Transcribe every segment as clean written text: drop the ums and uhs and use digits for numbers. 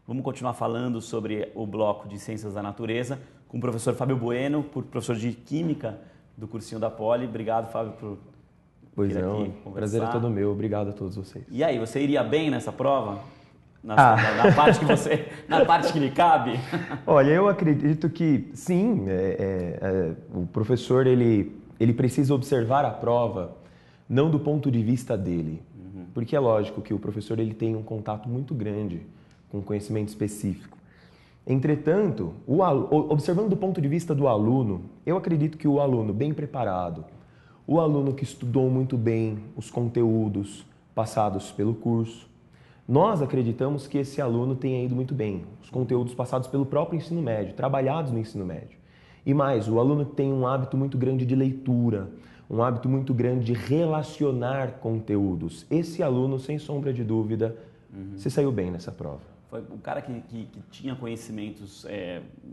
Vamos continuar falando sobre o bloco de Ciências da Natureza com o professor Fábio Bueno, professor de Química do cursinho da Poli. Obrigado, Fábio, por vir aqui conversar. Prazer é todo meu. Obrigado a todos vocês. E aí, você iria bem nessa prova? Na parte que lhe cabe? Olha, eu acredito que sim, o professor ele precisa observar a prova não do ponto de vista dele, porque é lógico que o professor ele tem um contato muito grande com conhecimento específico. Entretanto, observando do ponto de vista do aluno, eu acredito que o aluno bem preparado, o aluno que estudou muito bem os conteúdos passados pelo curso, nós acreditamos que esse aluno tenha ido muito bem, os conteúdos passados pelo próprio ensino médio, trabalhados no ensino médio. E mais, o aluno que tem um hábito muito grande de leitura, um hábito muito grande de relacionar conteúdos. Esse aluno, sem sombra de dúvida, se saiu bem nessa prova. Foi um cara que tinha conhecimentos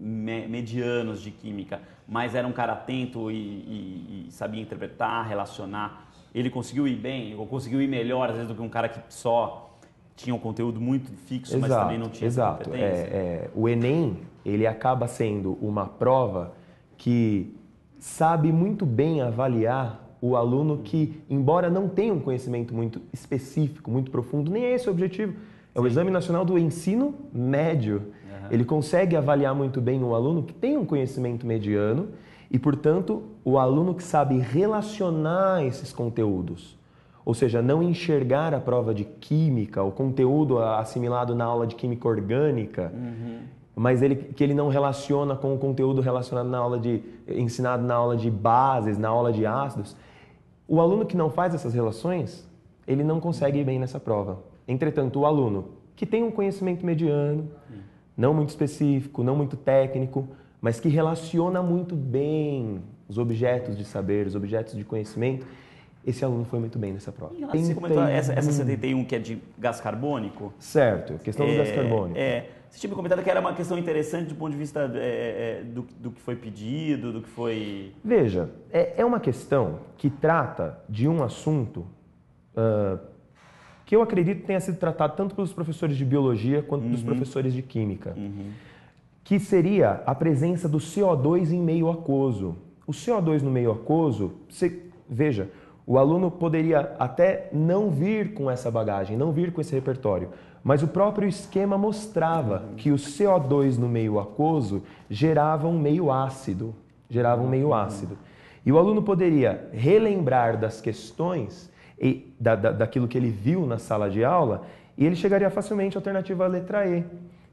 medianos de química, mas era um cara atento e sabia interpretar, relacionar. Ele conseguiu ir bem, ou conseguiu ir melhor, às vezes, do que um cara que só tinha um conteúdo muito fixo, mas também não tinha essa competência. O Enem, ele acaba sendo uma prova que sabe muito bem avaliar o aluno que, embora não tenha um conhecimento muito específico, muito profundo, nem é esse o objetivo. É o Exame Nacional do Ensino Médio. Ele consegue avaliar muito bem o aluno que tem um conhecimento mediano e, portanto, o aluno que sabe relacionar esses conteúdos. Ou seja, não enxergar a prova de química, o conteúdo assimilado na aula de química orgânica, mas que ele não relaciona com o conteúdo relacionado ensinado na aula de bases, na aula de ácidos. O aluno que não faz essas relações, ele não consegue ir bem nessa prova. Entretanto, o aluno que tem um conhecimento mediano, não muito específico, não muito técnico, mas que relaciona muito bem os objetos de saber, os objetos de conhecimento, esse aluno foi muito bem nessa prova. Você comentou essa 71 que é de gás carbônico? Certo, questão do gás carbônico. Você tinha me comentado que era uma questão interessante do ponto de vista do que foi pedido, do que foi... Veja, é uma questão que trata de um assunto que eu acredito tenha sido tratado tanto pelos professores de biologia quanto pelos professores de química, que seria a presença do CO2 em meio aquoso. O CO2 no meio aquoso, veja, o aluno poderia até não vir com essa bagagem, não vir com esse repertório, mas o próprio esquema mostrava que o CO2 no meio aquoso gerava um meio ácido, E o aluno poderia relembrar das questões e daquilo que ele viu na sala de aula e ele chegaria facilmente à alternativa letra E,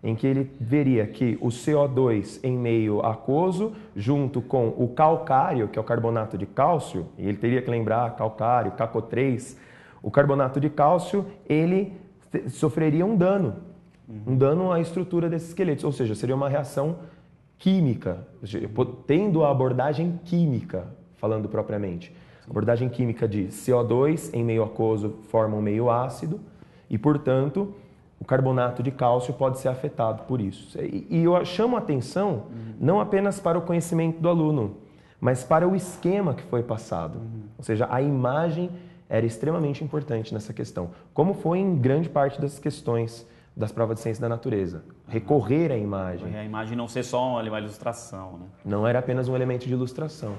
em que ele veria que o CO2 em meio aquoso, junto com o calcário, que é o carbonato de cálcio, e ele teria que lembrar calcário, CaCO3, o carbonato de cálcio, ele sofreria um dano à estrutura desses esqueletos, ou seja, seria uma reação química, tendo a abordagem química, falando propriamente. Abordagem química de CO2 em meio aquoso forma um meio ácido e, portanto, o carbonato de cálcio pode ser afetado por isso. E eu chamo a atenção não apenas para o conhecimento do aluno, mas para o esquema que foi passado. Ou seja, a imagem era extremamente importante nessa questão, como foi em grande parte das questões das provas de ciência da natureza. Recorrer à imagem. A imagem não ser só uma ilustração, né? Não era apenas um elemento de ilustração.